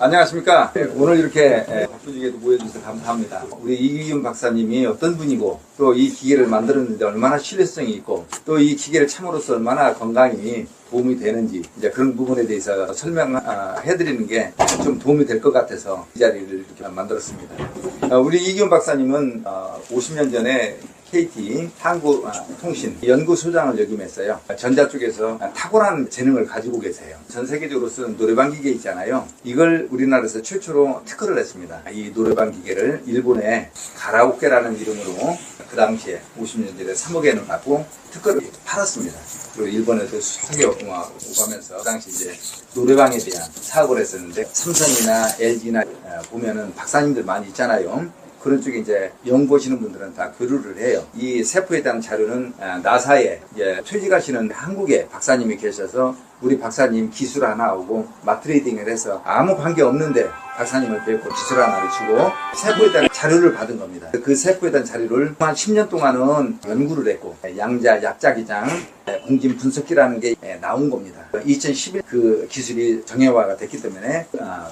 안녕하십니까. 오늘 이렇게 바쁘시게도 모여주셔서 감사합니다. 우리 이기훈 박사님이 어떤 분이고 또 이 기계를 만들었는데 얼마나 신뢰성이 있고 또 이 기계를 참으로써 얼마나 건강이 도움이 되는지 이제 그런 부분에 대해서 설명해드리는 게 좀 도움이 될 것 같아서 이 자리를 이렇게 만들었습니다. 우리 이기훈 박사님은 50년 전에 KT 한국통신 연구소장을 역임했어요. 전자 쪽에서 탁월한 재능을 가지고 계세요. 전 세계적으로 쓰는 노래방 기계 있잖아요. 이걸 우리나라에서 최초로 특허를 냈습니다. 이 노래방 기계를 일본의 가라오케라는 이름으로 그 당시에 50년 전에 3억엔을 받고 특허를 팔았습니다. 그리고 일본에서 수석에 오가면서 그 당시 이제 노래방에 대한 사업을 했었는데 삼성이나 LG나 보면은 박사님들 많이 있잖아요. 그런 쪽에 이제 연구하시는 분들은 다 교류를 해요. 이 세포에 대한 자료는 나사에 퇴직하시는 한국에 박사님이 계셔서 우리 박사님 기술 하나 오고 마트레이딩을 해서 아무 관계 없는데 박사님을 뵙고 기술 하나를 주고 세포에 대한 자료를 받은 겁니다. 그 세포에 대한 자료를 한 10년 동안은 연구를 했고 양자, 약자기장, 공진 분석기라는 게 나온 겁니다. 2011 그 기술이 정형화가 됐기 때문에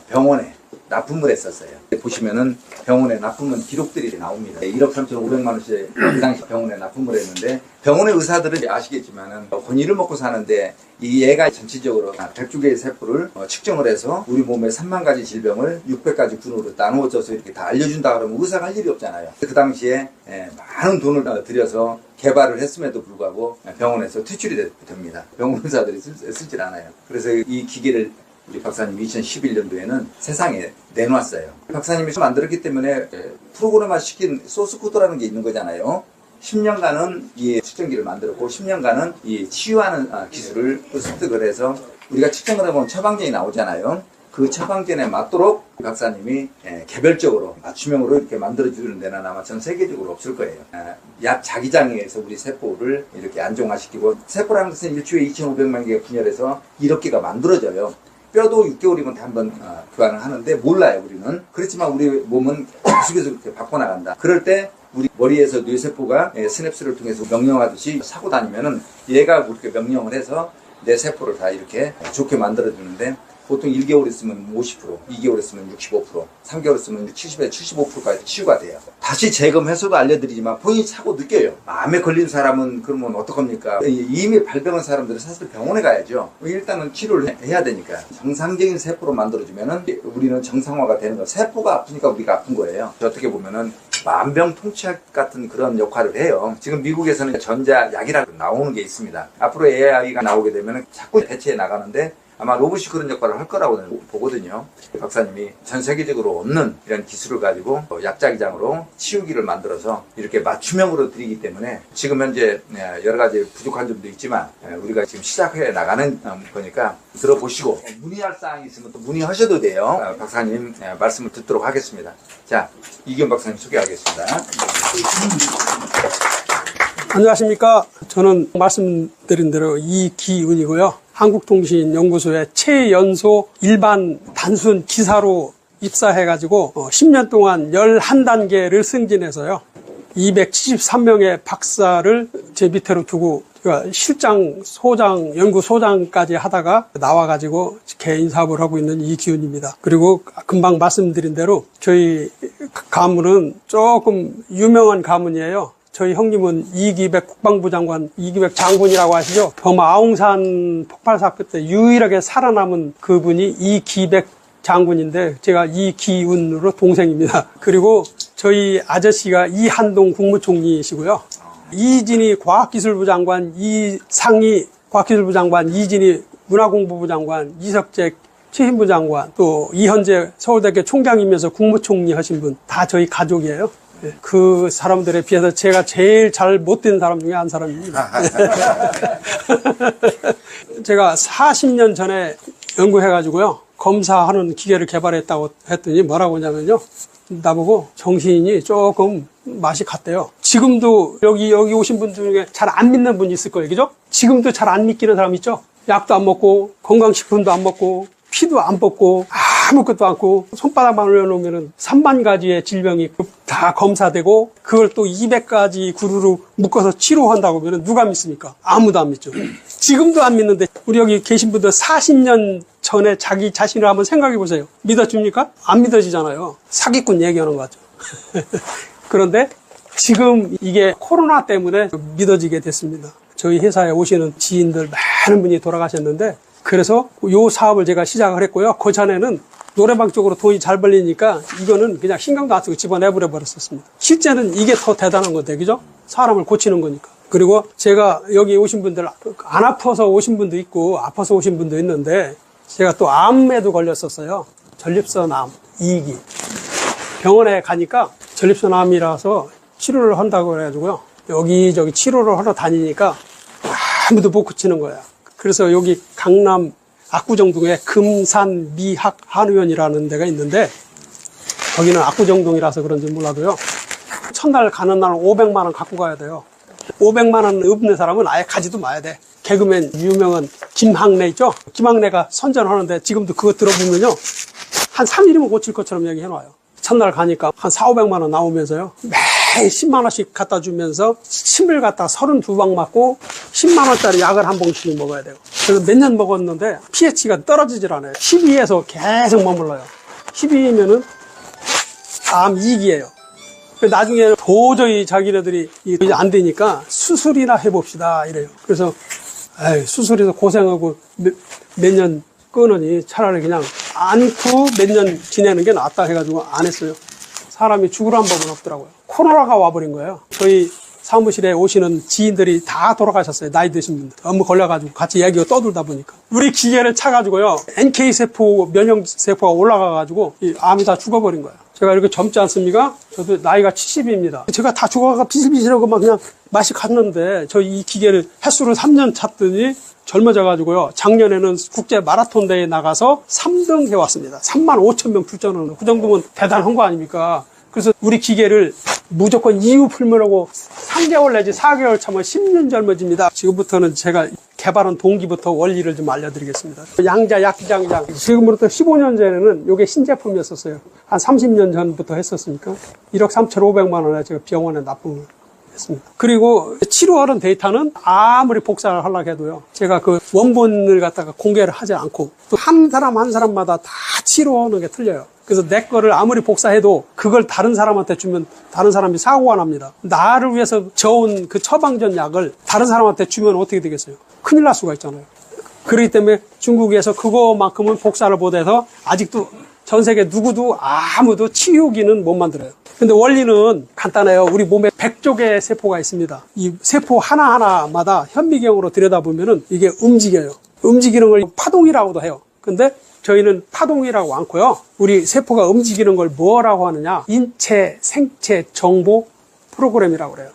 병원에 납품을 했었어요. 보시면은 병원에 납품은 기록들이 나옵니다. 1억 3,500만 원씩 그 당시 병원에 납품을 했는데 병원의 의사들은 아시겠지만은 혼이를 먹고 사는데 이 얘가 전체적으로 102개의 세포를 측정을 해서 우리 몸의 3만 가지 질병을 600가지 군으로 나누어져서 이렇게 다 알려준다 그러면 의사가 할 일이 없잖아요. 그 당시에 많은 돈을 들여서 개발을 했음에도 불구하고 병원에서 퇴출이 됩니다. 병원 의사들이 쓰질 않아요. 그래서 이 기계를 우리 박사님이 2011년도에는 세상에 내놓았어요. 박사님이 만들었기 때문에 프로그램화 시킨 소스 코드라는 게 있는 거잖아요. 10년간은 이 측정기를 만들었고 10년간은 이 치유하는 기술을 습득을 해서 우리가 측정을 해보면 처방전이 나오잖아요. 그 처방전에 맞도록 박사님이 개별적으로 맞춤형으로 이렇게 만들어주는 데는 아마 전 세계적으로 없을 거예요. 약 자기장에서 우리 세포를 이렇게 안정화시키고 세포라는 것은 일주일에 2,500만 개가 분열해서 1억 개가 만들어져요. 뼈도 6개월이면 다 한번 교환을 하는데 몰라요, 우리는. 그렇지만 우리 몸은 계속해서 이렇게 바꿔나간다. 그럴 때 우리 머리에서 뇌세포가 스냅스를 통해서 명령하듯이 사고 다니면은 얘가 그렇게 명령을 해서 내 세포를 다 이렇게 좋게 만들어주는데 보통 1개월 있으면 50%, 2개월 있으면 65%, 3개월 있으면 70에서 75%까지 치유가 돼요. 다시 재검해서도 알려드리지만 본인이 차고 느껴요. 암에 걸린 사람은 그러면 어떡합니까? 이미 발병한 사람들은 사실 병원에 가야죠. 일단은 치료를 해야 되니까. 정상적인 세포로 만들어주면은 우리는 정상화가 되는 거예요. 세포가 아프니까 우리가 아픈 거예요. 어떻게 보면은 만병통치약 같은 그런 역할을 해요. 지금 미국에서는 전자약이라고 나오는 게 있습니다. 앞으로 AI가 나오게 되면 자꾸 대체해 나가는데 아마 로봇이 그런 역할을 할 거라고 보거든요. 박사님이 전 세계적으로 없는 이런 기술을 가지고 약자기장으로 치유기를 만들어서 이렇게 맞춤형으로 드리기 때문에 지금 현재 여러 가지 부족한 점도 있지만 우리가 지금 시작해 나가는 거니까 들어보시고 문의할 사항이 있으면 또 문의하셔도 돼요. 박사님 말씀을 듣도록 하겠습니다. 자, 이기훈 박사님 소개하겠습니다. 안녕하십니까. 저는 말씀드린 대로 이기훈이고요. 한국통신연구소의 최연소 일반 단순 기사로 입사해가지고 10년 동안 11단계를 승진해서요. 273명의 박사를 제 밑으로 두고 실장, 소장, 연구소장까지 하다가 나와가지고 개인 사업을 하고 있는 이기훈입니다. 그리고 금방 말씀드린 대로 저희 가문은 조금 유명한 가문이에요. 저희 형님은 이기백 국방부 장관, 이기백 장군이라고 하시죠. 버마 아웅산 폭발 사건 때 유일하게 살아남은 그분이 이기백 장군인데 제가 이기훈으로 동생입니다. 그리고 저희 아저씨가 이한동 국무총리이시고요. 이진희 과학기술부 장관, 이상희 과학기술부 장관, 이진희 문화공부부 장관, 이석재 최신부 장관, 또 이현재 서울대학교 총장이면서 국무총리 하신 분 다 저희 가족이에요. 그 사람들에 비해서 제가 제일 잘 못된 사람 중에 한 사람입니다. 제가 40년 전에 연구해가지고요. 검사하는 기계를 개발했다고 했더니 뭐라고 하냐면요. 나보고 정신이 조금 맛이 갔대요. 지금도 여기 오신 분 중에 잘 안 믿는 분이 있을 거예요. 그죠? 지금도 잘 안 믿기는 사람 있죠? 약도 안 먹고, 건강식품도 안 먹고, 피도 안 뽑고, 아무것도 않고, 손바닥만 올려놓으면 3만 가지의 질병이 다 검사되고, 그걸 또 200가지 구루로 묶어서 치료한다고 하면 누가 믿습니까? 아무도 안 믿죠. 지금도 안 믿는데, 우리 여기 계신 분들 40년 전에 자기 자신을 한번 생각해 보세요. 믿어줍니까? 안 믿어지잖아요. 사기꾼 얘기하는 거죠. 그런데 지금 이게 코로나 때문에 믿어지게 됐습니다. 저희 회사에 오시는 지인들 많은 분이 돌아가셨는데, 그래서 요 사업을 제가 시작을 했고요. 그 전에는 노래방 쪽으로 돈이 잘 벌리니까 이거는 그냥 신경도 안 쓰고 집어내버려 버렸었습니다. 실제는 이게 더 대단한 건데, 그죠? 사람을 고치는 거니까. 그리고 제가 여기 오신 분들, 안 아파서 오신 분도 있고 아파서 오신 분도 있는데, 제가 또 암에도 걸렸었어요. 전립선 암 2기. 병원에 가니까 전립선 암이라서 치료를 한다고 그래가지고요. 여기저기 치료를 하러 다니니까 아무도 못 고치는 거야. 그래서 여기 강남 압구정동에 금산미학 한의원이라는 데가 있는데, 거기는 압구정동이라서 그런지 몰라도요, 첫날 가는 날 500만 원 갖고 가야 돼요. 500만 원 없는 사람은 아예 가지도 마야 돼. 개그맨 유명한 김학래 있죠? 김학래가 선전하는데 지금도 그거 들어보면요, 한 3일이면 고칠 것처럼 얘기해놔요. 첫날 가니까 한 400~500만 원 나오면서요, 매일 10만 원씩 갖다 주면서 침을 갖다 32방 맞고 10만 원짜리 약을 한 봉씩 먹어야 돼요. 그래서 몇 년 먹었는데 pH가 떨어지질 않아요. 12에서 계속 머물러요. 12면은 암 2기예요. 나중에 도저히 자기네들이 이게 안 되니까 수술이나 해봅시다 이래요. 그래서 수술해서 고생하고 몇 년 끊으니 차라리 그냥 안고 몇 년 지내는 게 낫다 해가지고 안 했어요. 사람이 죽으란 법은 없더라고요. 코로나가 와버린 거예요. 저희 사무실에 오시는 지인들이 다 돌아가셨어요. 나이 드신 분들. 업무 걸려가지고 같이 얘기가 떠들다 보니까. 우리 기계를 차가지고요, NK세포, 면역세포가 올라가가지고 이 암이 다 죽어버린 거예요. 제가 이렇게 젊지 않습니까? 저도 나이가 70입니다. 제가 다 죽어가 비실비실하고 막 그냥 맛이 갔는데, 저 이 기계를 횟수를 3년 찼더니 젊어져가지고요, 작년에는 국제 마라톤 대회에 나가서 3등 해왔습니다. 35,000명 출전하는, 그 정도면 대단한 거 아닙니까? 그래서 우리 기계를 무조건 이유 풀면하고 3개월 내지 4개월 차면 10년 젊어집니다. 지금부터는 제가 개발한 동기부터 원리를 좀 알려드리겠습니다. 양자, 약기장장. 지금부터 15년 전에는 이게 신제품이었었어요. 한 30년 전부터 했었으니까 1억 3,500만 원에 제가 병원에 납품을 했습니다. 그리고 치료하는 데이터는 아무리 복사를 하려고 해도요, 제가 그 원본을 갖다가 공개를 하지 않고, 또 한 사람 한 사람마다 다 치료하는 게 틀려요. 그래서 내 거를 아무리 복사해도 그걸 다른 사람한테 주면 다른 사람이 사고가 납니다. 나를 위해서 저온 그 처방전 약을 다른 사람한테 주면 어떻게 되겠어요? 큰일 날 수가 있잖아요. 그렇기 때문에 중국에서 그거만큼은 복사를 못해서 아직도 전 세계 누구도 아무도 치유기는 못 만들어요. 근데 원리는 간단해요. 우리 몸에 100쪽의 세포가 있습니다. 이 세포 하나하나마다 현미경으로 들여다보면은 이게 움직여요. 움직이는 걸 파동이라고도 해요. 근데 저희는 파동이라고 않고요, 우리 세포가 움직이는 걸 뭐라고 하느냐, 인체 생체 정보 프로그램이라고 그래요.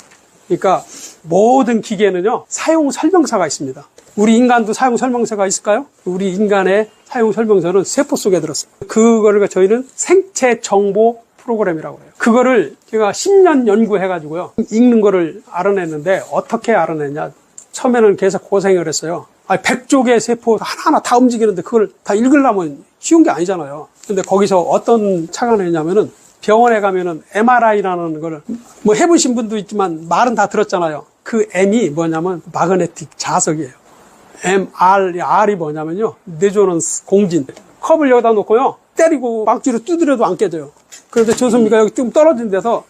그러니까 모든 기계는요, 사용 설명서가 있습니다. 우리 인간도 사용 설명서가 있을까요? 우리 인간의 사용 설명서는 세포 속에 들었습니다. 그거를 저희는 생체 정보 프로그램이라고 해요. 그거를 제가 10년 연구해가지고요, 읽는 거를 알아냈는데, 어떻게 알아냈냐, 처음에는 계속 고생을 했어요. 100쪽의 세포 하나하나 다 움직이는데 그걸 다 읽으려면 쉬운 게 아니잖아요. 근데 거기서 어떤 착안했냐면은, 병원에 가면은 MRI라는 걸 뭐 해보신 분도 있지만 말은 다 들었잖아요. 그 M이 뭐냐면 마그네틱 자석이에요. R이 뭐냐면요, 레조넌스 공진. 컵을 여기다 놓고요, 때리고 막지로 두드려도 안 깨져요. 그런데 조선미가 여기 좀 떨어진 데서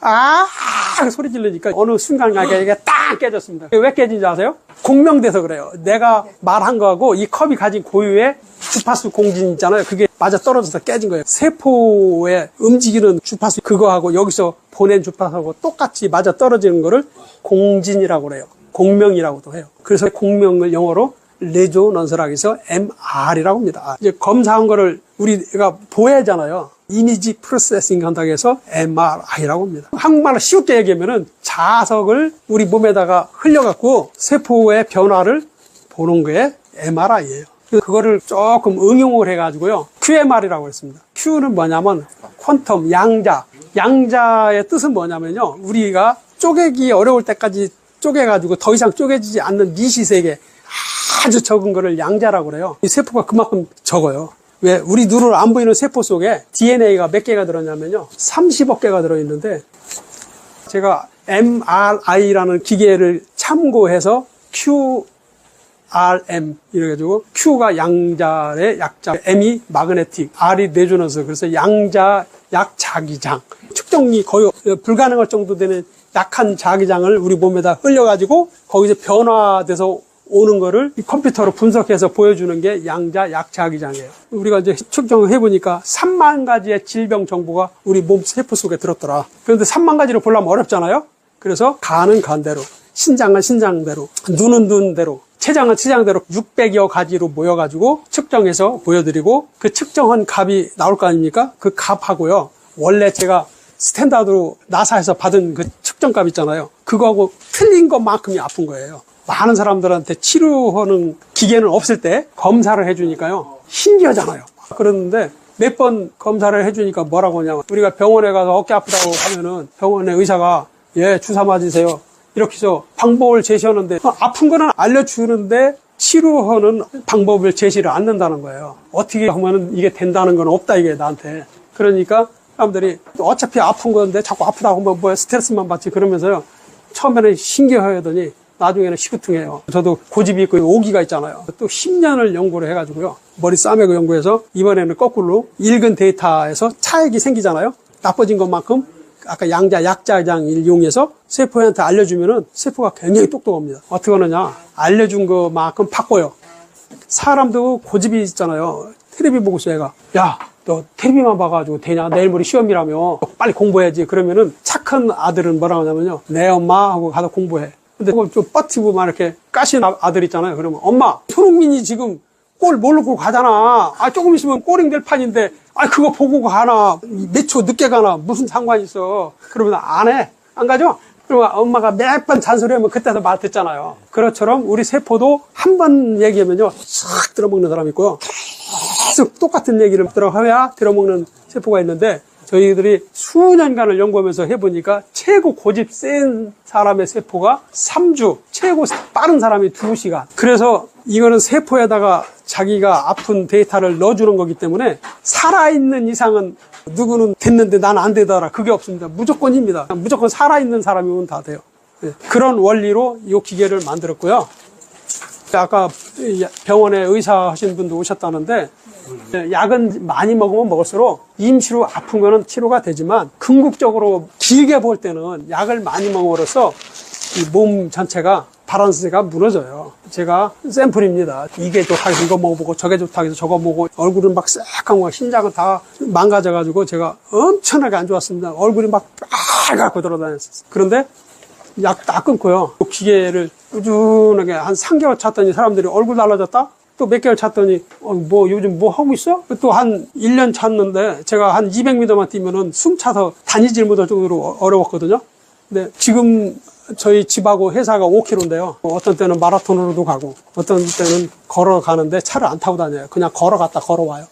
소리 지르니까 어느 순간에 이게 딱 깨졌습니다. 왜 깨진지 아세요? 공명돼서 그래요. 내가 말한 거하고 이 컵이 가진 고유의 주파수 공진 있잖아요. 그게 맞아 떨어져서 깨진 거예요. 세포에 움직이는 주파수 그거하고 여기서 보낸 주파수하고 똑같이 맞아 떨어지는 거를 공진이라고 그래요. 공명이라고도 해요. 그래서 공명을 영어로 레조넌스라고 해서 MR이라고 합니다. 이제 검사한 거를 우리가 보여잖아요. 이미지 프로세싱 한다고 해서 MRI라고 합니다. 한국말로 쉽게 얘기하면은 자석을 우리 몸에다가 흘려갖고 세포의 변화를 보는 게 MRI예요. 그거를 조금 응용을 해가지고요, QMR이라고 했습니다. Q는 뭐냐면 퀀텀, 양자. 양자의 뜻은 뭐냐면요, 우리가 쪼개기 어려울 때까지 쪼개가지고 더 이상 쪼개지지 않는 미시세계, 아주 적은 거를 양자라고 그래요. 이 세포가 그만큼 적어요. 왜? 우리 눈으로 안 보이는 세포 속에 DNA가 몇 개가 들어있냐면요, 30억 개가 들어있는데, 제가 MRI라는 기계를 참고해서 RM 이래가지고 Q가 양자의 약자, M이 마그네틱, R이 레조넌스. 그래서 양자 약자기장. 측정이 거의 불가능할 정도 되는 약한 자기장을 우리 몸에다 흘려가지고 거기서 변화돼서 오는 거를 이 컴퓨터로 분석해서 보여주는 게 양자 약자기장이에요. 우리가 이제 측정을 해보니까 3만 가지의 질병 정보가 우리 몸 세포 속에 들었더라. 그런데 3만 가지를 보려면 어렵잖아요. 그래서 간은 간대로, 신장은 신장대로, 눈은 눈대로, 췌장은 췌장대로 600여 가지로 모여가지고 측정해서 보여드리고 그 측정한 값이 나올 거 아닙니까? 그 값하고요. 원래 제가 스탠다드로 나사에서 받은 그 측정값 있잖아요. 그거하고 틀린 것만큼이 아픈 거예요. 많은 사람들한테 치료하는 기계는 없을 때 검사를 해주니까요. 신기하잖아요. 그러는데 몇 번 검사를 해주니까 뭐라고 하냐면 우리가 병원에 가서 어깨 아프다고 하면은 병원의 의사가 예, 주사 맞으세요. 이렇게 해서 방법을 제시하는데 아픈 거는 알려주는데 치료하는 방법을 제시를 않는다는 거예요. 어떻게 하면 이게 된다는 건 없다 이게 나한테. 그러니까 사람들이 어차피 아픈 건데 자꾸 아프다고 하면 뭐 스트레스만 받지 그러면서요. 처음에는 신기하더니 나중에는 시구퉁해요. 저도 고집이 있고 오기가 있잖아요. 또 10년을 연구를 해가지고요. 머리 싸매고 연구해서 이번에는 거꾸로 읽은 데이터에서 차액이 생기잖아요. 나빠진 것만큼 아까 양자 약자장을 이용해서 세포한테 알려주면은 세포가 굉장히 똑똑합니다. 어떻게 하느냐? 알려준 것만큼 바꿔요. 사람도 고집이 있잖아요. 텔레비 보고서 얘가 야, 너 텔레비만 봐가지고 되냐? 내일 모레 시험이라며 빨리 공부해야지. 그러면은 착한 아들은 뭐라고 하냐면요. 내 엄마 하고 가서 공부해. 근데 그걸 좀 뻗치고 막 이렇게 까신 아들 있잖아요. 그러면 엄마, 손흥민이 지금 골 모르고 가잖아. 아, 조금 있으면 골링 될 판인데, 아, 그거 보고 가나. 몇 초 늦게 가나. 무슨 상관이 있어. 그러면 안 해. 안 가죠? 그러면 엄마가 몇 번 잔소리하면 그때도 말 듣잖아요. 그것처럼 우리 세포도 한 번 얘기하면요. 싹 들어먹는 사람이 있고요. 계속 똑같은 얘기를 들어가야 들어먹는 세포가 있는데, 저희들이 수년간을 연구하면서 해보니까 최고 고집 센 사람의 세포가 3주, 최고 빠른 사람이 2시간. 그래서 이거는 세포에다가 자기가 아픈 데이터를 넣어주는 거기 때문에 살아있는 이상은 누구는 됐는데 나는 안 되더라. 그게 없습니다. 무조건입니다. 무조건 살아있는 사람이면 다 돼요. 그런 원리로 이 기계를 만들었고요. 아까 병원에 의사 하신 분도 오셨다는데 약은 많이 먹으면 먹을수록 임시로 아픈 거는 치료가 되지만 궁극적으로 길게 볼 때는 약을 많이 먹음으로써 이 몸 전체가 바란스가 무너져요. 제가 샘플입니다. 이게 좋다 해서 이거 먹어보고 저게 좋다 해서 저거 먹고 얼굴은 막 새까고 심장은 다 망가져가지고 제가 엄청나게 안 좋았습니다. 얼굴이 막 빨갛고 돌아다녔었어요. 그런데 약 다 끊고요. 기계를 꾸준하게 한 3개월 찼더니 사람들이 얼굴 달라졌다? 또 몇 개월 찼더니 뭐 요즘 뭐 하고 있어? 또 한 1년 찼는데 제가 한 200m만 뛰면은 숨 차서 다니질 못할 정도로 어려웠거든요. 근데 지금 저희 집하고 회사가 5km인데요. 어떤 때는 마라톤으로도 가고 어떤 때는 걸어가는데 차를 안 타고 다녀요. 그냥 걸어갔다 걸어와요.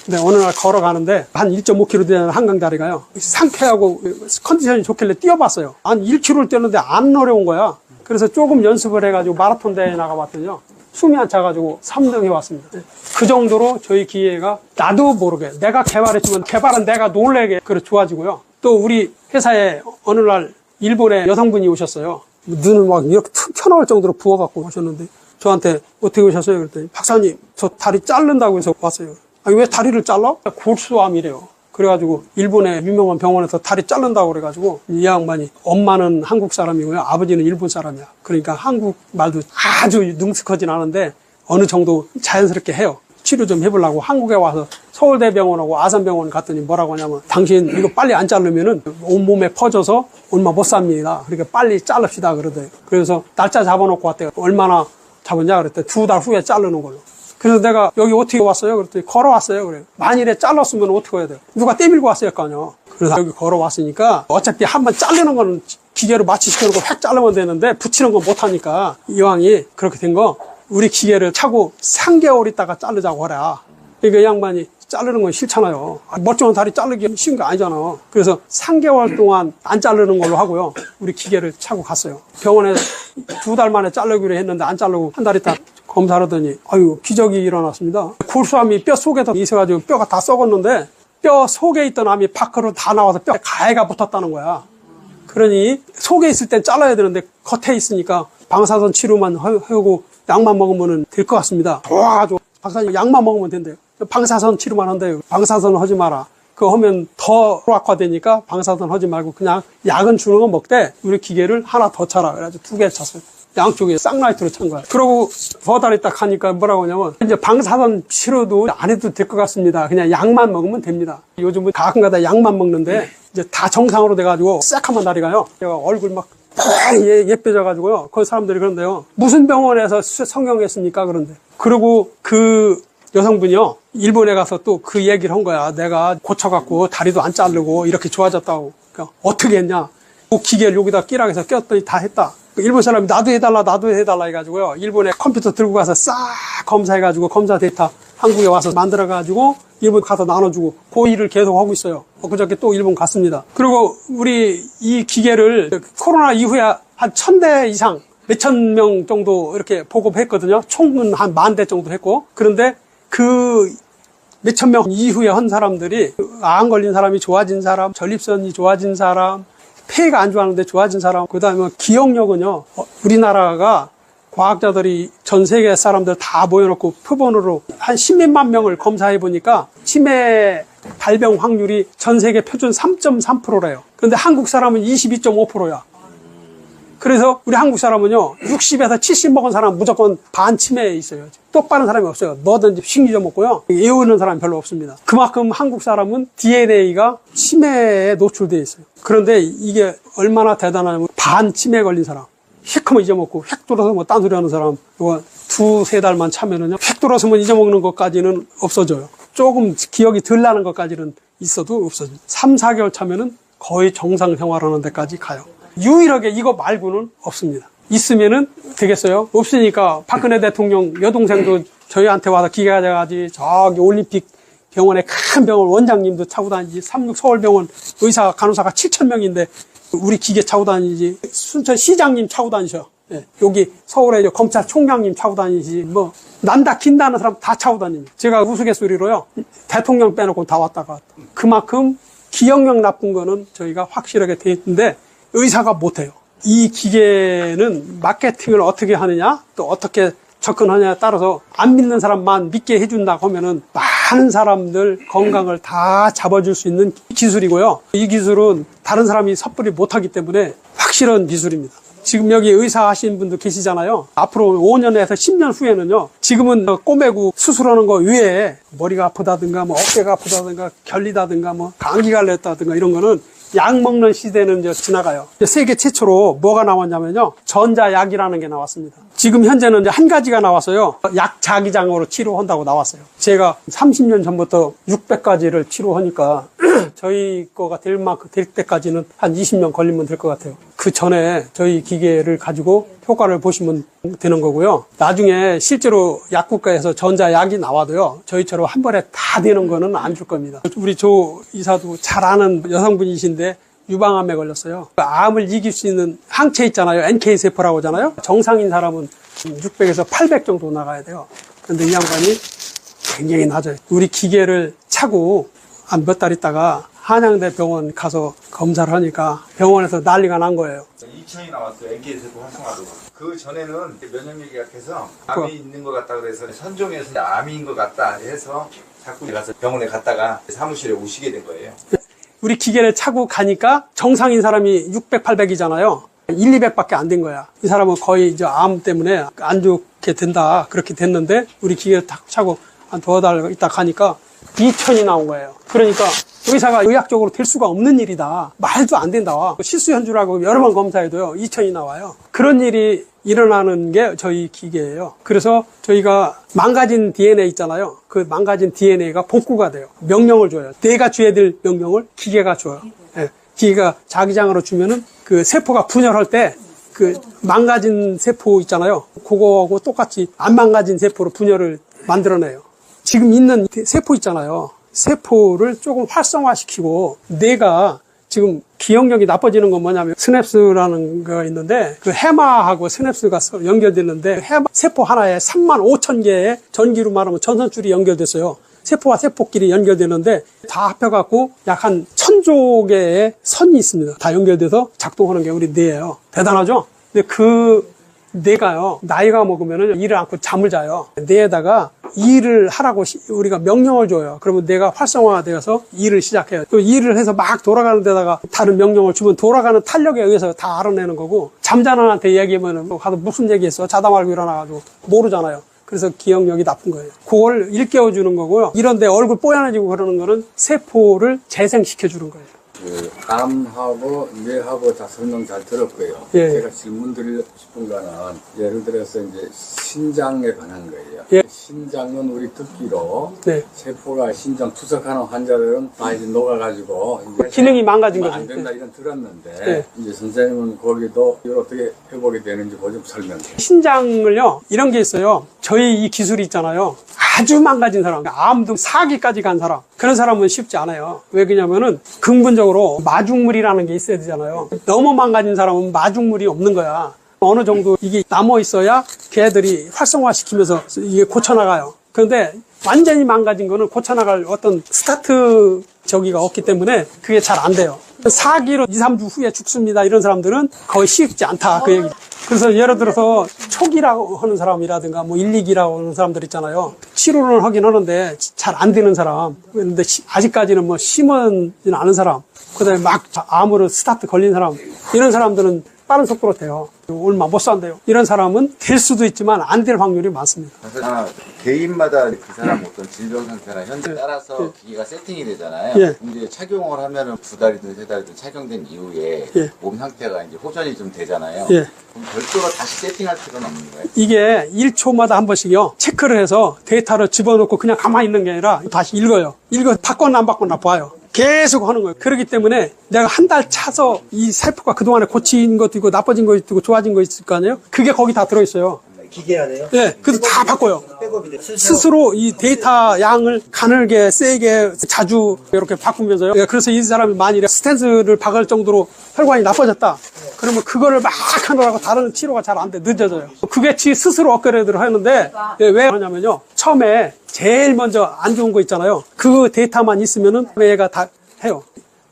근데 어느 날 걸어가는데 한 1.5km 되는 한강다리가요. 상쾌하고 컨디션이 좋길래 뛰어봤어요. 한 1km를 뛰었는데 안 어려운 거야. 그래서 조금 연습을 해가지고 마라톤 대회에 나가봤더니요. 숨이 안 차가지고 3등 해왔습니다. 그 정도로 저희 기계가 나도 모르게 내가 개발했지만 개발은 내가 놀래게 그래 좋아지고요. 또 우리 회사에 어느 날 일본에 여성분이 오셨어요. 눈을 막 이렇게 툭 펴나올 정도로 부어갖고 오셨는데 저한테 어떻게 오셨어요? 그랬더니 박사님 저 다리 자른다고 해서 왔어요. 아니 왜 다리를 잘라? 골수암이래요. 그래가지고 일본의 유명한 병원에서 다리 자른다고 그래가지고 이 양반이 엄마는 한국 사람이고요. 아버지는 일본 사람이야. 그러니까 한국 말도 아주 능숙하진 않은데 어느 정도 자연스럽게 해요. 치료 좀 해보려고 한국에 와서 서울대병원하고 아산병원 갔더니 뭐라고 하냐면 당신 이거 빨리 안 자르면은 온몸에 퍼져서 얼마 못 삽니다. 그러니까 빨리 자릅시다 그러대요. 그래서 날짜 잡아놓고 왔대요. 얼마나 잡았냐 그랬더니 2달 후에 자르는 걸로. 그래서 내가 여기 어떻게 왔어요? 그랬더니 걸어왔어요. 그래요. 만일에 잘랐으면 어떻게 해야 돼요? 누가 떼밀고 왔어야 할 거 아니야. 그래서 여기 걸어왔으니까 어차피 한번 자르는 거는 기계로 마취시켜놓고 획 자르면 되는데 붙이는 건 못하니까 이왕이 그렇게 된 거 우리 기계를 차고 3개월 있다가 자르자고 하라. 그러니까 이 양반이 자르는 건 싫잖아요. 멀쩡한 다리 자르기 쉬운 거 아니잖아. 그래서 3개월 동안 안 자르는 걸로 하고요. 우리 기계를 차고 갔어요. 병원에 2달 만에 자르기로 했는데 안 자르고 한 달 있다 검사하더니 아유 기적이 일어났습니다. 골수암이 뼈 속에서 있어가지고 뼈가 다 썩었는데 뼈 속에 있던 암이 밖으로 다 나와서 뼈에 가해가 붙었다는 거야. 그러니 속에 있을 땐 잘라야 되는데 겉에 있으니까 방사선 치료만 하고 약만 먹으면 될 것 같습니다. 좋아. 박사님 약만 먹으면 된대요. 방사선 치료만 한대요. 방사선 하지 마라. 그거 하면 더 악화되니까 방사선 하지 말고 그냥 약은 주는 거 먹되 우리 기계를 하나 더 차라. 그래가지고 2개 찼어요. 양쪽에 쌍라이트로 찬 거야. 그러고 2달 있다 가니까 뭐라고 하냐면 이제 방사선 치료도 안 해도 될 것 같습니다. 그냥 약만 먹으면 됩니다. 요즘은 가끔가다 약만 먹는데 이제 다 정상으로 돼가지고 새카만 날이 가요. 제가 얼굴 막 예뻐져가지고요. 그 사람들이 그런데요. 무슨 병원에서 성형했습니까? 그런데. 그리고 그 여성분이요. 일본에 가서 또 그 얘기를 한 거야. 내가 고쳐갖고 다리도 안 자르고 이렇게 좋아졌다고. 그러니까 어떻게 했냐. 그 기계를 여기다 끼라고 해서 꼈더니 다 했다. 일본 사람이 나도 해달라 해가지고요. 일본에 컴퓨터 들고 가서 싹 검사해가지고 검사 데이터 한국에 와서 만들어가지고 일본 가서 나눠주고 그 일을 계속 하고 있어요. 그저께 또 일본 갔습니다. 그리고 우리 이 기계를 코로나 이후에 한 1000대 이상 몇천 명 정도 이렇게 보급했거든요. 총은 한 10,000대 정도 했고. 그런데 그 몇천 명 이후에 한 사람들이 암 걸린 사람이 좋아진 사람, 전립선이 좋아진 사람, 폐가 안 좋아하는데 좋아진 사람, 그 다음에 기억력은요, 우리나라가 과학자들이 전 세계 사람들 다 모여놓고 표본으로 한 10몇만 명을 검사해 보니까 치매 발병 확률이 전 세계 표준 3.3%래요. 그런데 한국 사람은 22.5%야. 그래서 우리 한국 사람은요, 60에서 70 먹은 사람 무조건 반치매에 있어요. 똑바른 사람이 없어요. 뭐든지 식리좀 먹고요. 애우는 사람이 별로 없습니다. 그만큼 한국 사람은 DNA가 치매에 노출되어 있어요. 그런데 이게 얼마나 대단하냐면 반치매 걸린 사람. 휙하면 잊어먹고 휙 돌아서 뭐 딴소리 하는 사람 이거 2-3달만 차면은요, 휙 돌아서면 잊어먹는 것까지는 없어져요. 조금 기억이 덜 나는 것까지는 있어도 없어져요. 3-4개월 차면은 거의 정상 생활하는 데까지 가요. 유일하게 이거 말고는 없습니다. 있으면은 되겠어요? 없으니까 박근혜 대통령 여동생도 저희한테 와서 기계 가져가지, 저기 올림픽 병원에 큰 병원 원장님도 차고 다니지, 36 서울병원 의사 간호사가 7,000명인데 우리 기계 차고 다니지, 순천 시장님 차고 다니셔. 예, 여기 서울에 검찰총장님 차고 다니지, 뭐 난다 긴다는 사람 다 차고 다닙니다. 제가 우스갯소리로요, 대통령 빼놓고 다 왔다가 왔다. 그만큼 기억력 나쁜 거는 저희가 확실하게 돼 있는데 의사가 못해요. 이 기계는 마케팅을 어떻게 하느냐, 또 어떻게 접근하냐에 따라서 안 믿는 사람만 믿게 해준다고 하면은 많은 사람들 건강을 다 잡아줄 수 있는 기술이고요. 이 기술은 다른 사람이 섣불리 못하기 때문에 확실한 기술입니다. 지금 여기 의사 하시는 분도 계시잖아요. 앞으로 5년에서 10년 후에는요, 지금은 꼬매고 수술하는 거 외에 머리가 아프다든가, 뭐 어깨가 아프다든가, 결리다든가, 뭐 감기가 걸렸다든가 이런 거는 약 먹는 시대는 이제 지나가요. 세계 최초로 뭐가 나왔냐면요, 전자약이라는 게 나왔습니다. 지금 현재는 이제 한 가지가 나왔어요. 약자기장으로 치료한다고 나왔어요. 제가 30년 전부터 600가지를 치료하니까 저희 거가 될 때까지는 한 20년 걸리면 될 것 같아요. 그 전에 저희 기계를 가지고 효과를 보시면 되는 거고요. 나중에 실제로 약국가에서 전자약이 나와도요, 저희처럼 한 번에 다 되는 거는 안 줄 겁니다. 우리 조 이사도 잘 아는 여성분이신데 유방암에 걸렸어요. 암을 이길 수 있는 항체 있잖아요. NK세포라고 하잖아요. 정상인 사람은 600에서 800 정도 나가야 돼요. 그런데 이 양반이 굉장히 낮아요. 우리 기계를 차고 한 몇 달 있다가 한양대 병원 가서 검사를 하니까 병원에서 난리가 난 거예요. 2천이 나왔어요. NK세포 활성화도. 그 전에는 면역력이 약해서 암이 있는 것 같다 그래서 선종해서 암인 것 같다 해서 자꾸 가서 병원에 갔다가 사무실에 오시게 된 거예요. 우리 기계를 차고 가니까 정상인 사람이 600, 800이잖아요. 1, 200밖에 안 된 거야. 이 사람은 거의 이제 암 때문에 안 좋게 된다. 그렇게 됐는데 우리 기계를 딱 차고 한 2달 있다 가니까 2천이 나온 거예요. 그러니까 의사가 의학적으로 될 수가 없는 일이다. 말도 안 된다. 실수한 줄 알고 여러 번 검사해도요, 2천이 나와요. 그런 일이 일어나는 게 저희 기계예요. 그래서 저희가 망가진 DNA 있잖아요. 그 망가진 DNA가 복구가 돼요. 명령을 줘요. 내가 줘야 될 명령을 기계가 줘요. 예. 기계가 자기장으로 주면은 그 세포가 분열할 때 그 망가진 세포 있잖아요. 그거하고 똑같이 안 망가진 세포로 분열을 만들어내요. 지금 있는 세포 있잖아요. 세포를 조금 활성화시키고, 내가 지금 기억력이 나빠지는 건 뭐냐면 스냅스라는 거 있는데, 그 해마하고 스냅스가 연결되는데, 해마 세포 하나에 35,000개의 전기로 말하면 전선줄이 연결됐어요. 세포와 세포끼리 연결되는데 다 합혀갖고 약 한 1,000조 개의 선이 있습니다. 다 연결돼서 작동하는 게 우리 뇌예요. 대단하죠? 근데 그 뇌가요, 나이가 먹으면 이를 않고 잠을 자요. 뇌에다가 일을 하라고 우리가 명령을 줘요. 그러면 뇌가 활성화되어서 일을 시작해요. 또 일을 해서 막 돌아가는 데다가 다른 명령을 주면 돌아가는 탄력에 의해서 다 알아내는 거고, 잠자는 한테 얘기하면 뭐 가서 무슨 얘기했어? 자다 말고 일어나가지고 모르잖아요. 그래서 기억력이 나쁜 거예요. 그걸 일깨워 주는 거고요. 이런데 얼굴 뽀얀해지고 그러는 거는 세포를 재생시켜 주는 거예요. 그 암하고 뇌하고 다 설명 잘 들었고요. 예. 제가 질문 드리고 싶은 거는 예를 들어서 이제 신장에 관한 거예요. 예. 신장은 우리 듣기로 네. 세포가 신장 투석하는 환자들은 다 이제 녹아가지고 이제 기능이 망가진 거죠. 안 된다 이런 들었는데 예. 이제 선생님은 거기도 이걸 어떻게 회복이 되는지 그거 좀 설명해. 신장을요, 이런 게 있어요. 저희 이 기술이 있잖아요. 아주 망가진 사람, 암도 4기까지 간 사람, 그런 사람은 쉽지 않아요. 왜 그러냐면은 근본적으로 마중물이라는 게 있어야 되잖아요. 너무 망가진 사람은 마중물이 없는 거야. 어느 정도 이게 남아 있어야 걔들이 활성화시키면서 이게 고쳐나가요. 그런데 완전히 망가진 거는 고쳐나갈 어떤 스타트 저기가 없기 때문에 그게 잘 안 돼요. 4기로 2, 3주 후에 죽습니다. 이런 사람들은 거의 쉽지 않다. 그 얘기. 그래서 예를 들어서 초기라고 하는 사람이라든가 뭐 1, 2기라고 하는 사람들 있잖아요. 치료를 하긴 하는데 잘 안 되는 사람. 그런데 아직까지는 뭐 심하지는 않은 사람. 그 다음에 막 암으로 스타트 걸린 사람. 이런 사람들은 빠른 속도로 돼요. 얼마 못 산대요. 이런 사람은 될 수도 있지만 안 될 확률이 많습니다. 그래서 개인마다 그 사람 어떤 질병 상태나 현재 따라서 기계가 세팅이 되잖아요. 예. 이제 착용을 하면은 2달이든 3달이든 착용된 이후에 예. 몸 상태가 이제 호전이 좀 되잖아요. 예. 그럼 별도로 다시 세팅할 필요는 없는 거예요? 이게 1초마다 한 번씩요, 체크를 해서 데이터를 집어넣고 그냥 가만히 있는 게 아니라 다시 읽어요. 바꿨나 안 바꿨나 봐요. 계속 하는 거예요. 그렇기 때문에 내가 한 달 차서 이 세포가 그동안에 고친 것도 있고 나빠진 것도 있고 좋아진 거 있을 거 아니에요? 그게 거기 다 들어있어요. 기계 안에요? 예, 그래서 다 바꿔요. 백업이 돼. 스스로 이 데이터 양을 가늘게, 세게, 자주 이렇게 바꾸면서요. 예, 그래서 이 사람이 만일에 스탠스를 박을 정도로 혈관이 나빠졌다. 그러면 그거를 막 하느라고 다른 치료가 잘 안 돼. 늦어져요. 그게 스스로 업그레이드를 하는데, 예, 왜 하냐면요. 처음에 제일 먼저 안 좋은 거 있잖아요. 그 데이터만 있으면은 얘가 다 해요.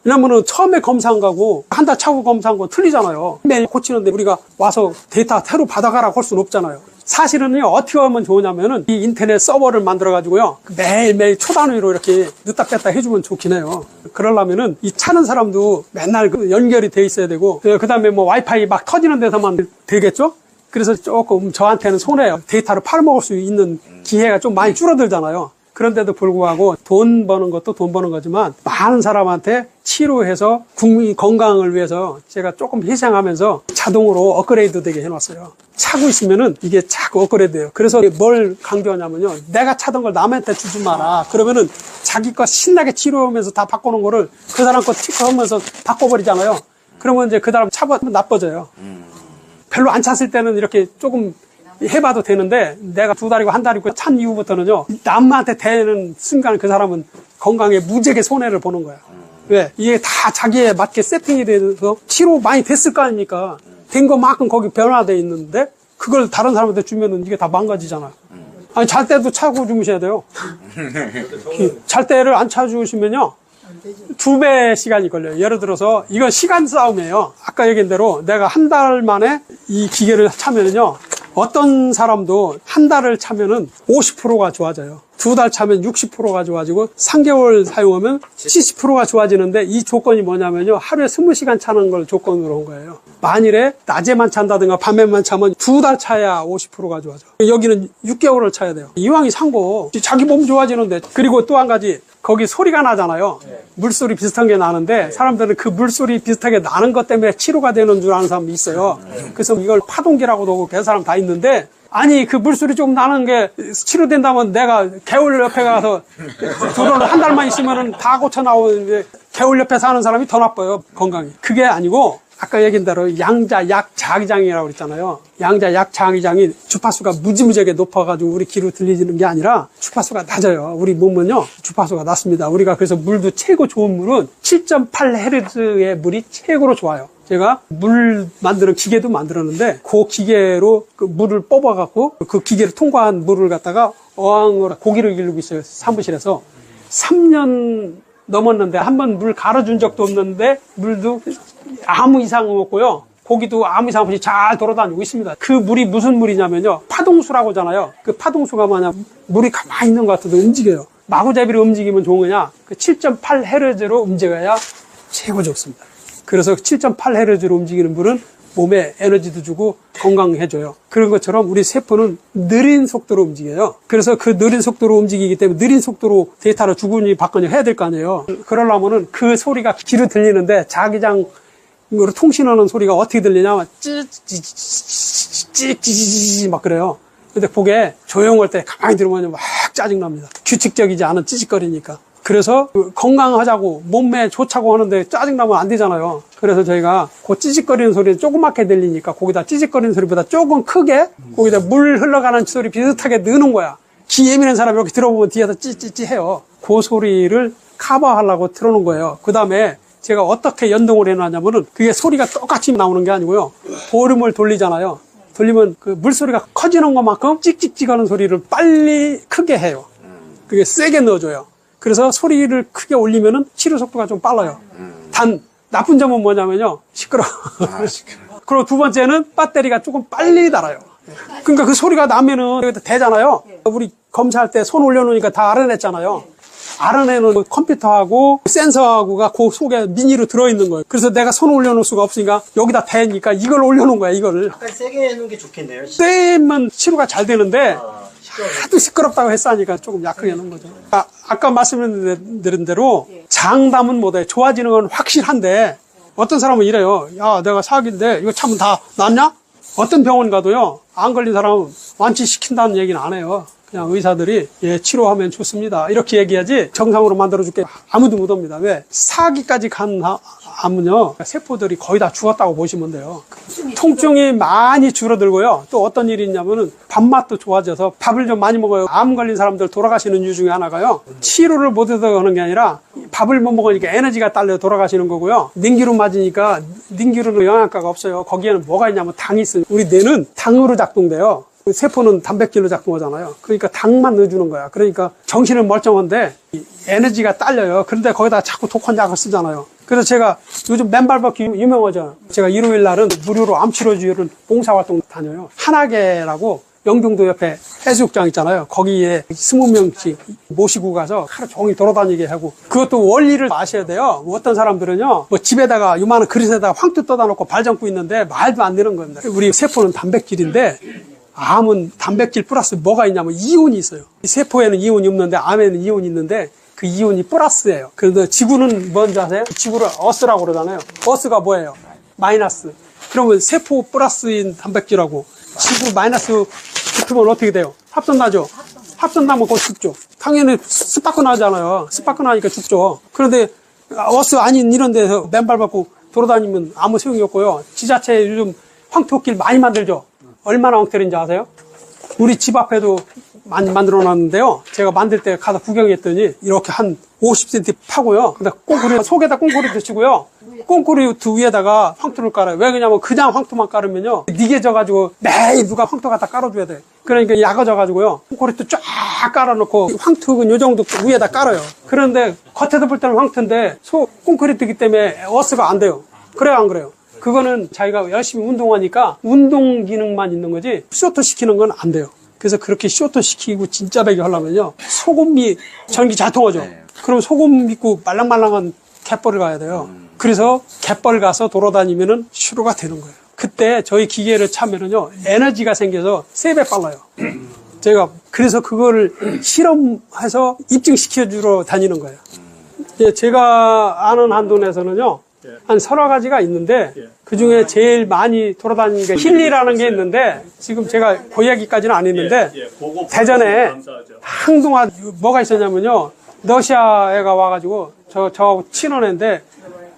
왜냐면은 처음에 검사한 거하고 한 달 차고 검사한 건 틀리잖아요. 매일 고치는데 우리가 와서 데이터 새로 받아가라고 할 수는 없잖아요. 사실은요, 어떻게 하면 좋으냐면은 이 인터넷 서버를 만들어가지고요, 매일매일 초단위로 이렇게 넣다 뺐다 해주면 좋긴 해요. 그러려면은 이 차는 사람도 맨날 연결이 돼 있어야 되고, 그 다음에 뭐 와이파이 막 터지는 데서만 되겠죠? 그래서 조금 저한테는 손해요. 데이터를 팔아먹을 수 있는 기회가 좀 많이 줄어들잖아요. 그런데도 불구하고 돈 버는 것도 돈 버는 거지만 많은 사람한테 치료해서 국민 건강을 위해서 제가 조금 희생하면서 자동으로 업그레이드 되게 해놨어요. 차고 있으면은 이게 자꾸 업그레이드돼요. 그래서 뭘 강조하냐면요, 내가 차던 걸 남한테 주지 마라. 그러면은 자기 거 신나게 치료하면서 다 바꾸는 거를 그 사람 거 체크하면서 바꿔버리잖아요. 그러면 이제 그 사람 차가 나빠져요. 별로 안 찼을 때는 이렇게 조금 해봐도 되는데, 내가 2달이고 1달이고 찬 이후부터는요, 남한테 대는 순간 그 사람은 건강에 무지하게 손해를 보는 거야. 왜? 이게 다 자기에 맞게 세팅이 돼서 치료 많이 됐을 거 아닙니까? 된 것만큼 거기 변화돼 있는데, 그걸 다른 사람한테 주면은 이게 다 망가지잖아요. 아니, 잘 때도 차고 주무셔야 돼요. 잘 때를 안 차주시면요, 2배 시간이 걸려요. 예를 들어서 이건 시간 싸움이에요. 아까 얘기한 대로 내가 한 달 만에 이 기계를 차면은요, 어떤 사람도 한 달을 차면은 50%가 좋아져요. 2달 차면 60%가 좋아지고 3개월 사용하면 70%가 좋아지는데, 이 조건이 뭐냐면요, 하루에 20시간 차는 걸 조건으로 한 거예요. 만일에 낮에만 찬다든가 밤에만 차면 2달 차야 50%가 좋아져. 여기는 6개월을 차야 돼요. 이왕이 산 거 자기 몸 좋아지는데. 그리고 또 한 가지, 거기 소리가 나잖아요. 물소리 비슷한 게 나는데, 사람들은 그 물소리 비슷하게 나는 것 때문에 치료가 되는 줄 아는 사람이 있어요. 그래서 이걸 파동기라고도 하고 그 사람 다 있는데, 아니 그 물소리 좀 나는 게 치료된다면 내가 개울 옆에 가서 두번 한 달만 있으면은 다 고쳐 나오는데, 개울 옆에 사는 사람이 더 나빠요, 건강이. 그게 아니고 아까 얘기한 대로 양자 약 자기장이라고 그랬잖아요. 양자 약 자기장이 주파수가 무지무지하게 높아가지고 우리 귀로 들리는 게 아니라 주파수가 낮아요. 우리 몸은요, 주파수가 낮습니다. 우리가 그래서 물도 최고 좋은 물은 7.8Hz의 물이 최고로 좋아요. 제가 물 만드는 기계도 만들었는데, 그 기계로 그 물을 뽑아갖고 그 기계를 통과한 물을 갖다가 어항으로 고기를 기르고 있어요. 사무실에서. 3년 넘었는데 한 번 물 갈아준 적도 없는데 물도 아무 이상 없고요. 고기도 아무 이상 없이 잘 돌아다니고 있습니다. 그 물이 무슨 물이냐면요, 파동수라고 하잖아요. 그 파동수가 뭐냐, 물이 가만히 있는 것 같아도 움직여요. 마구잡이로 움직이면 좋은 거냐, 그 7.8Hz로 움직여야 최고 좋습니다. 그래서 7.8Hz로 움직이는 물은 몸에 에너지도 주고 건강해져요. 그런 것처럼 우리 세포는 느린 속도로 움직여요. 그래서 그 느린 속도로 움직이기 때문에 느린 속도로 데이터를 주거니 받거니 해야 될 거 아니에요. 그러려면은 그 소리가 귀로 들리는데 자기장으로 통신하는 소리가 어떻게 들리냐면 찌찌찌찌찌찌 막 그래요. 근데 그게 조용할 때 가만히 들으면 막 짜증납니다. 규칙적이지 않은 찌직거리니까. 그래서 건강하자고 몸에 좋자고 하는데 짜증나면 안 되잖아요. 그래서 저희가 그 찌직거리는 소리는 조그맣게 들리니까 거기다 찌직거리는 소리보다 조금 크게 거기다 물 흘러가는 소리 비슷하게 넣는 거야. 귀 예민한 사람이 이렇게 들어보면 뒤에서 찌찌찌 해요. 그 소리를 커버하려고 틀어놓은 거예요. 그 다음에 제가 어떻게 연동을 해놨냐면은 그게 소리가 똑같이 나오는 게 아니고요. 볼륨을 돌리잖아요. 돌리면 그 물소리가 커지는 것만큼 찍찍찍 하는 소리를 빨리 크게 해요. 그게 세게 넣어줘요. 그래서 소리를 크게 올리면은 치료 속도가 좀 빨라요. 단 나쁜 점은 뭐냐면요, 시끄러워. 그리고 두 번째는 배터리가 조금 빨리 닳아요. 그러니까 그 소리가 나면은 여기다 대잖아요. 우리 검사할 때 손 올려놓으니까 다 알아냈잖아요. 알아내는 컴퓨터하고 센서하고가 그 속에 미니로 들어있는 거예요. 그래서 내가 손 올려놓을 수가 없으니까 여기다 대니까 이걸 올려놓은 거야, 이거를. 약간 세게 해놓은 게 좋겠네요. 세면 치료가 잘 되는데 하도 시끄럽다고 했으니까 조금 약하게 해놓은 거죠. 아까 말씀드린 대로 장담은 못해. 좋아지는 건 확실한데 어떤 사람은 이래요. 야, 내가 사기인데 이거 참으면 다 낫냐? 어떤 병원 가도요, 안 걸린 사람은 완치시킨다는 얘기는 안 해요. 그냥 의사들이 예, 치료하면 좋습니다 이렇게 얘기하지 정상으로 만들어줄게 아무도 못 옵니다. 왜? 사기까지 간 암은요, 세포들이 거의 다 죽었다고 보시면 돼요. 통증이 많이 줄어들고요. 또 어떤 일이 있냐면은 밥맛도 좋아져서 밥을 좀 많이 먹어요. 암 걸린 사람들 돌아가시는 이유 중에 하나가요, 치료를 못해서 하는 게 아니라 밥을 못 먹으니까 에너지가 딸려 돌아가시는 거고요. 냉기로 맞으니까 냉기로는 영양가가 없어요. 거기에는 뭐가 있냐면 당이 있어요. 우리 뇌는 당으로 작동돼요. 세포는 단백질로 작동하잖아요. 그러니까 당만 넣어주는 거야. 그러니까 정신은 멀쩡한데 에너지가 딸려요. 그런데 거기다 자꾸 독한약을 쓰잖아요. 그래서 제가 요즘 맨발벗기 유명하잖아요. 제가 일요일 날은 무료로 암치료주의를 봉사활동 다녀요. 한하계라고 영종도 옆에 해수욕장 있잖아요. 거기에 20명씩 모시고 가서 하루 종일 돌아다니게 하고, 그것도 원리를 아셔야 돼요. 어떤 사람들은요, 뭐 집에다가 요만한 그릇에다가 황토 떠다 놓고 발 잡고 있는데 말도 안 되는 겁니다. 우리 세포는 단백질인데 암은 단백질 플러스 뭐가 있냐면 이온이 있어요. 세포에는 이온이 없는데 암에는 이온이 있는데 그 이온이 플러스예요. 그런데 지구는 뭔지 아세요? 지구를 어스라고 그러잖아요. 어스가 뭐예요? 마이너스. 그러면 세포 플러스인 단백질하고 지구 마이너스 붙으면 어떻게 돼요? 합선나죠? 합선나면 곧 죽죠. 당연히 스파크 나잖아요. 스파크 나니까 죽죠. 그런데 어스 아닌 이런 데서 맨발 밟고 돌아다니면 아무 소용이 없고요. 지자체 요즘 황토길 많이 만들죠? 얼마나 엉터리인지 아세요? 우리 집 앞에도 많이 만들어 놨는데요. 제가 만들 때 가서 구경했더니 이렇게 한 50cm 파고요. 근데 꽁크리 속에다 꽁크리도 치고요. 꽁크리트 위에다가 황토를 깔아요. 왜 그러냐면 그냥 황토만 깔으면요, 니게져가지고 매일 누가 황토 갖다 깔아줘야 돼. 그러니까 약아져가지고요, 꽁크리트 쫙 깔아놓고 황토는 요 정도 위에다 깔아요. 그런데 겉에서 볼 때는 황토인데 꽁크리트이기 때문에 어스가 안 돼요. 그래요, 안 그래요? 그거는 자기가 열심히 운동하니까 운동 기능만 있는 거지 쇼트 시키는 건 안 돼요. 그래서 그렇게 쇼트 시키고 진짜 배기 하려면요, 소금이 전기 잘 통하죠. 그럼 소금 믿고 말랑말랑한 갯벌을 가야 돼요. 그래서 갯벌 가서 돌아다니면은 치료가 되는 거예요. 그때 저희 기계를 차면은요, 에너지가 생겨서 3배 빨라요. 제가 그래서 그거를 실험해서 입증시켜 주러 다니는 거예요. 제가 아는 한도 내에서는요, 한 서너 가지가 있는데 그 중에 제일 많이 돌아다니는 게 힐리라는 게 있는데, 지금 제가 그 얘기까지는 안 했는데 대전에 한동안 뭐가 있었냐면요, 러시아 애가 와가지고 저하고 친한 애인데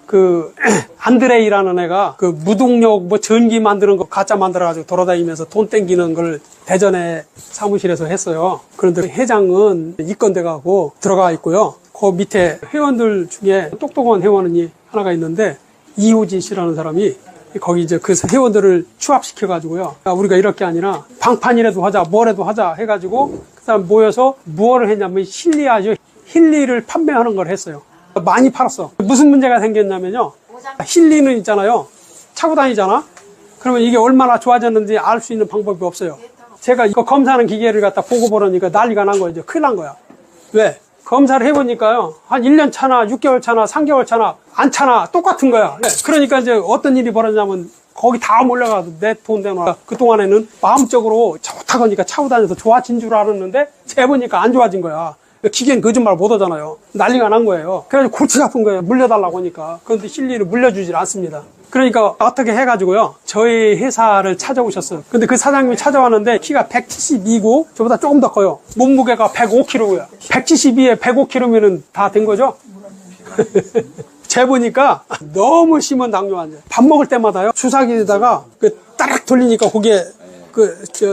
그 안드레이라는 애가 그 무동력 뭐 전기 만드는 거 가짜 만들어가지고 돌아다니면서 돈 땡기는 걸 대전에 사무실에서 했어요. 그런데 회장은 이건대 가고 들어가 있고요. 그 밑에 회원들 중에 똑똑한 회원이 하나가 있는데 이호진 씨라는 사람이 거기 이제 그 회원들을 추합시켜가지고요, 우리가 이렇게 아니라 방판이라도 하자, 뭐라도 하자 해가지고 그 사람 모여서 무엇을 했냐면 힐리아죠. 힐리를 판매하는 걸 했어요. 많이 팔았어. 무슨 문제가 생겼냐면요, 힐리는 있잖아요, 차고 다니잖아. 그러면 이게 얼마나 좋아졌는지 알 수 있는 방법이 없어요. 제가 이거 검사하는 기계를 갖다 보고 보라니까 난리가 난 거죠. 큰일 난 거야. 왜? 검사를 해보니까요. 한 1년 차나 6개월 차나 3개월 차나 안 차나 똑같은 거야. 그러니까 이제 어떤 일이 벌어지냐면 거기 다 몰려가서 내 돈 내놔. 그동안에는 마음적으로 좋다고 하니까 차고 다녀서 좋아진 줄 알았는데 재보니까 안 좋아진 거야. 기계는 거짓말 못 하잖아요. 난리가 난 거예요. 그래서 골치 아픈 거예요. 물려달라고 하니까. 그런데 실리를 물려주질 않습니다. 그러니까 어떻게 해가지고요. 저희 회사를 찾아오셨어요. 근데 그 사장님이 찾아왔는데 키가 172고 저보다 조금 더 커요. 몸무게가 105kg고요. 172에 105kg면은 다 된 거죠? 재보니까 너무 심한 당뇨 환자. 밥 먹을 때마다요. 주사기에다가 따락 돌리니까 거기에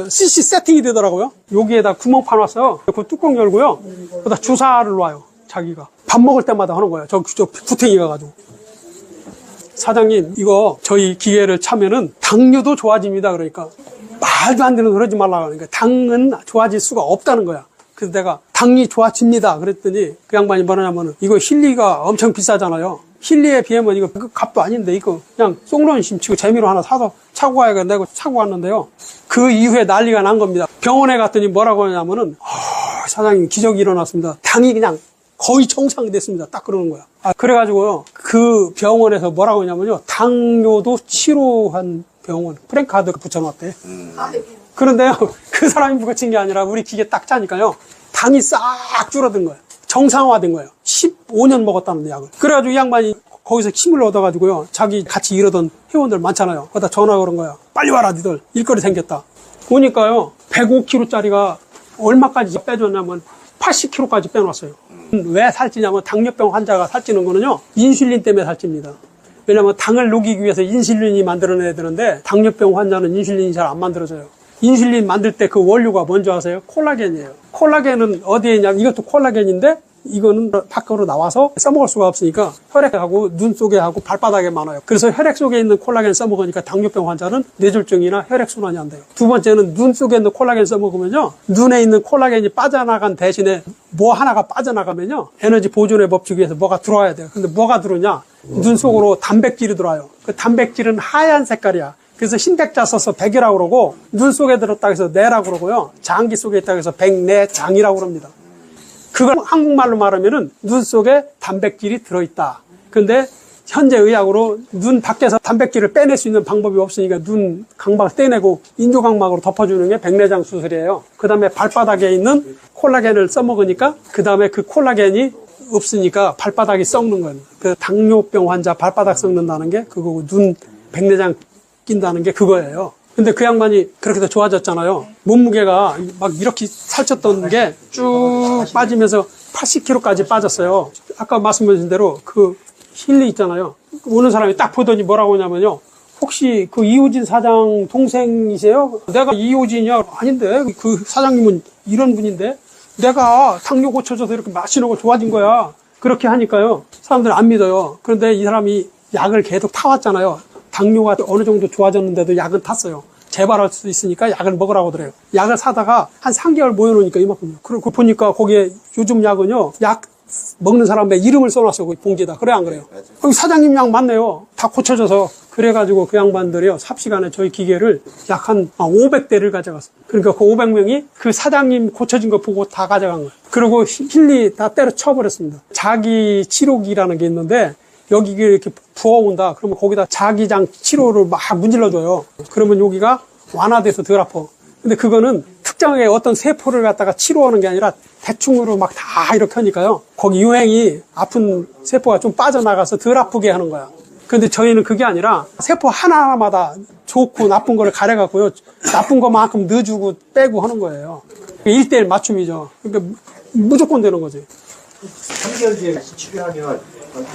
CC 세팅이 되더라고요. 여기에다 구멍 파놨어요. 그 뚜껑 열고요. 거기다 주사를 놔요. 자기가. 밥 먹을 때마다 하는 거예요. 저 구탱이가 가지고. 사장님, 이거 저희 기계를 차면은 당뇨도 좋아집니다. 그러니까 말도 안 되는 소리 하지 말라고 하니까 당은 좋아질 수가 없다는 거야. 그래서 내가 당이 좋아집니다. 그랬더니 그 양반이 뭐냐면은 이거 힐리가 엄청 비싸잖아요. 힐리에 비하면 이거 그 값도 아닌데 이거 그냥 송론심 치고 재미로 하나 사서 차고 가야겠다 내고 차고 왔는데요. 그 이후에 난리가 난 겁니다. 병원에 갔더니 뭐라고 하냐면은 사장님 기적이 일어났습니다. 당이 그냥 거의 정상됐습니다. 딱 그러는 거야. 그래가지고요. 그 병원에서 뭐라고 하냐면요. 당뇨도 치료한 병원 프랭카드 붙여놨대. 그런데요. 그 사람이 붙인 게 아니라 우리 기계 딱 짜니까요. 당이 싹 줄어든 거예요. 정상화된 거예요. 15년 먹었다는 약을. 그래가지고 이 양반이 거기서 힘을 얻어가지고요. 자기 같이 일하던 회원들 많잖아요. 거기다 전화 그런 거야. 빨리 와라 니들. 일거리 생겼다. 보니까요. 105kg짜리가 얼마까지 빼줬냐면 80kg까지 빼놨어요. 왜 살찌냐면 당뇨병 환자가 살찌는 거는요. 인슐린 때문에 살찝니다. 왜냐면 당을 녹이기 위해서 인슐린이 만들어내야 되는데 당뇨병 환자는 인슐린이 잘 안 만들어져요. 인슐린 만들 때 그 원료가 뭔지 아세요? 콜라겐이에요. 콜라겐은 어디에 있냐면 이것도 콜라겐인데 이거는 밖으로 나와서 써먹을 수가 없으니까 혈액하고 눈 속에 하고 발바닥에 많아요. 그래서 혈액 속에 있는 콜라겐 써먹으니까 당뇨병 환자는 뇌졸중이나 혈액순환이 안 돼요. 두 번째는 눈 속에 있는 콜라겐 써먹으면요. 눈에 있는 콜라겐이 빠져나간 대신에 뭐 하나가 빠져나가면요. 에너지 보존의 법칙에 의해서 뭐가 들어와야 돼요. 근데 뭐가 들어오냐? 눈 속으로 단백질이 들어와요. 그 단백질은 하얀 색깔이야. 그래서 흰백자 써서 백이라고 그러고 눈 속에 들었다 해서 뇌라고 그러고요. 장기 속에 있다 해서 백내장이라고 그럽니다. 그걸 한국말로 말하면은 눈 속에 단백질이 들어있다. 근데 현재 의학으로 눈 밖에서 단백질을 빼낼 수 있는 방법이 없으니까 눈 각막을 떼내고 인조각막으로 덮어주는 게 백내장 수술이에요. 그 다음에 발바닥에 있는 콜라겐을 써먹으니까 그 다음에 그 콜라겐이 없으니까 발바닥이 썩는 거예요. 그 당뇨병 환자 발바닥 썩는다는 게 그거고 눈 백내장 낀다는 게 그거예요. 근데 그 양반이 그렇게 더 좋아졌잖아요. 몸무게가 막 이렇게 살쪘던 게 쭉 빠지면서 80kg까지 빠졌어요. 아까 말씀드린 대로 그 힐리 있잖아요. 오는 사람이 딱 보더니 뭐라고 하냐면요. 혹시 그 이호진 사장 동생이세요? 내가 이호진이야? 아닌데. 그 사장님은 이런 분인데. 내가 당뇨 고쳐줘서 이렇게 맛있는 거 좋아진 거야. 그렇게 하니까요. 사람들은 안 믿어요. 그런데 이 사람이 약을 계속 타왔잖아요. 당뇨가 어느 정도 좋아졌는데도 약은 탔어요. 재발할 수 있으니까 약을 먹으라고 그래요. 약을 사다가 한 3개월 모여놓으니까 이만큼요. 그리고 보니까 거기에 요즘 약은요. 약 먹는 사람의 이름을 써놨어요. 그 봉지에다. 그래 안 그래요? 거기 사장님 약 맞네요. 다 고쳐져서. 그래가지고 그 양반들이요. 삽시간에 저희 기계를 약 한 500대를 가져갔어요. 그러니까 그 500명이 그 사장님 고쳐진 거 보고 다 가져간 거예요. 그리고 힐리 다 때려쳐버렸습니다. 자기 치료기라는 게 있는데 여기 이렇게 부어온다. 그러면 거기다 자기장 치료를 막 문질러줘요. 그러면 여기가 완화돼서 덜 아파. 근데 그거는 특정의 어떤 세포를 갖다가 치료하는 게 아니라 대충으로 막 다 이렇게 하니까요. 거기 유행이 아픈 세포가 좀 빠져나가서 덜 아프게 하는 거야. 근데 저희는 그게 아니라 세포 하나하나마다 좋고 나쁜 거를 가려갖고요. 나쁜 것만큼 넣어주고 빼고 하는 거예요. 1대1 맞춤이죠. 그러니까 무조건 되는 거지. 3개월 뒤에 치료하면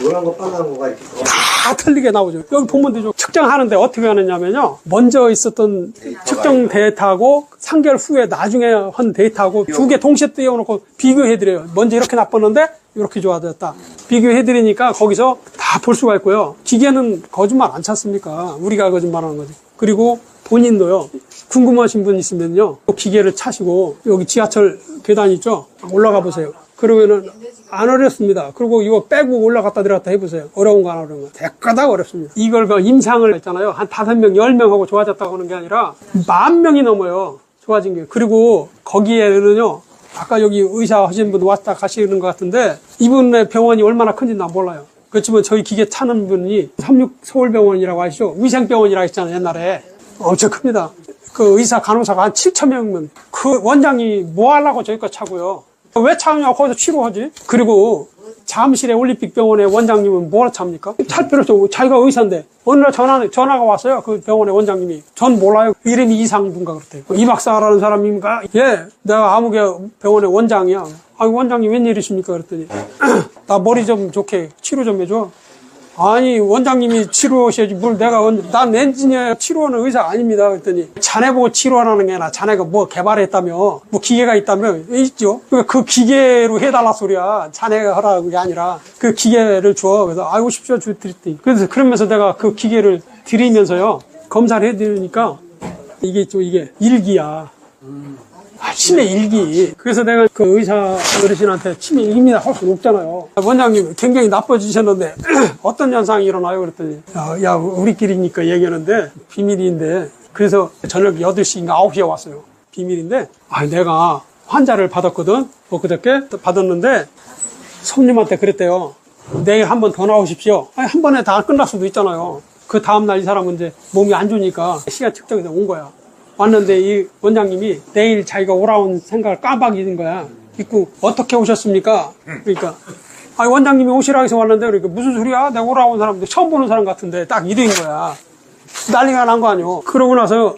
노란 거 빨간 거가 이렇게 다 틀리게 나오죠. 여기 보면 되죠. 측정하는데 어떻게 하느냐면요. 먼저 있었던 측정 데이터하고 3개월 후에 나중에 한 데이터하고 두 개 동시에 띄워놓고 비교해드려요. 먼저 이렇게 나빴는데 이렇게 좋아졌다. 비교해드리니까 거기서 다 볼 수가 있고요. 기계는 거짓말 안 찾습니까? 우리가 거짓말하는 거지. 그리고 본인도요. 궁금하신 분 있으면요. 기계를 차시고 여기 지하철 계단 있죠? 올라가 보세요. 그러면은 안 어렵습니다. 그리고 이거 빼고 올라갔다 내려갔다 해보세요. 어려운 거 안 어려운 거. 대가닥 어렵습니다. 이걸 그 임상을 했잖아요. 한 5명, 10명하고 좋아졌다고 하는 게 아니라 10,000명이 넘어요. 좋아진 게. 그리고 거기에는요. 아까 여기 의사 하신 분 왔다 가시는 것 같은데 이분의 병원이 얼마나 큰지 난 몰라요. 그렇지만 저희 기계 차는 분이 삼육서울병원이라고 아시죠? 위생병원이라고 했잖아요. 옛날에. 엄청 큽니다. 그 의사, 간호사가 한 7,000명이면 그 원장이 뭐 하려고 저기까지 차고요. 왜 차냐고 거기서 치료하지? 그리고 잠실의 올림픽병원의 원장님은 뭐라 찹니까? 찰 필요 없죠. 자기가 의사인데. 어느 날 전화가 왔어요. 그 병원의 원장님이. 전 몰라요. 이름이 이상분가 그랬대요. 이 박사라는 사람입니까? 예, 내가 아무개 병원의 원장이야. 아, 원장님 웬일이십니까? 그랬더니 나 머리 좀 좋게 치료 좀 해줘. 아니 원장님이 치료하셔야지 뭘 난 엔지니어 치료하는 의사 아닙니다. 그랬더니 자네 보고 치료하라는 게 아니라 자네가 뭐 개발했다며 뭐 기계가 있다며 있죠. 그 기계로 해달라 소리야. 자네가 하라는 게 아니라 그 기계를 줘. 그래서 아이고 싶죠 드렸더니 그래서 그러면서 내가 그 기계를 드리면서요 검사를 해드리니까 이게 일기야. 치매 일기. 그래서 내가 그 의사 어르신한테 치매 일기입니다 할 수 없잖아요. 원장님 굉장히 나빠지셨는데 어떤 현상이 일어나요? 그랬더니 야 우리끼리니까 얘기하는데 비밀인데 그래서 저녁 8시인가 9시에 왔어요. 비밀인데 내가 환자를 받았거든. 그저께 받았는데 손님한테 그랬대요. 내일 한 번 더 나오십시오. 한 번에 다 끝날 수도 있잖아요. 그 다음날 이 사람은 이제 몸이 안 좋으니까 시간 측정해서 온 거야. 왔는데 이 원장님이 내일 자기가 오라온 생각을 깜빡 잊은 거야. 있고 어떻게 오셨습니까? 그러니까 원장님이 오시라고 해서 왔는데 그러니까 무슨 소리야? 내가 오라온 사람인데 처음 보는 사람 같은데 딱 이래인 거야. 난리가 난 거 아니오. 그러고 나서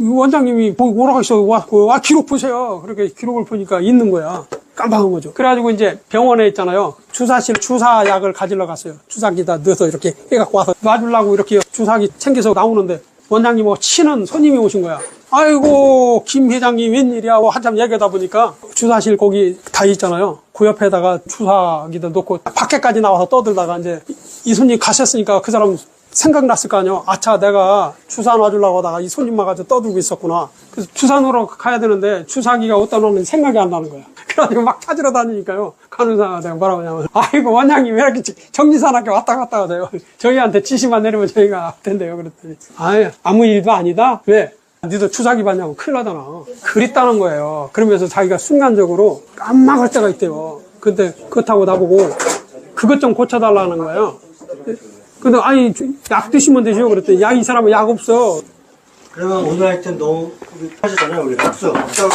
원장님이 오라고 해서 왔고 기록 보세요. 그렇게 기록을 보니까 있는 거야. 깜빡한 거죠. 그래가지고 이제 병원에 있잖아요. 주사실 주사약을 가지러 갔어요. 주사기다 넣어서 이렇게 해갖고 와서 놔주려고 이렇게 주사기 챙겨서 나오는데 원장님 치는 손님이 오신 거야. 아이고 김 회장님 웬일이야 하고 한참 얘기하다 보니까 주사실 거기 다 있잖아요. 그 옆에다가 주사기다 놓고 밖에까지 나와서 떠들다가 이제 이 손님 가셨으니까 그 사람 생각났을 거 아니에요. 아차 내가 주사 놔주려고 하다가 이 손님만 가지고 떠들고 있었구나. 그래서 주사 놓으러 가야 되는데 주사기가 어디다 놓는지 생각이 안 나는 거야. 그래가지고 막 찾으러 다니니까요. 간호사가 내가 뭐라고 하냐면 아이고 원장님 왜 이렇게 정리산학교 왔다 갔다 하세요. 저희한테 지시만 내리면 저희가 할 텐데요. 그랬더니 아무 일도 아니다. 왜? 니도 주사기 받냐고 큰일 나잖아. 그랬다는 거예요. 그러면서 자기가 순간적으로 깜빡할 때가 있대요. 근데 그렇다고 나보고 그것 좀 고쳐달라는 거예요. 근데 약 드시면 되죠. 그랬더니 이 사람은 약 없어. 그러면 오늘 하여튼 너무 하셨잖아요. 우리 박수. 박수하고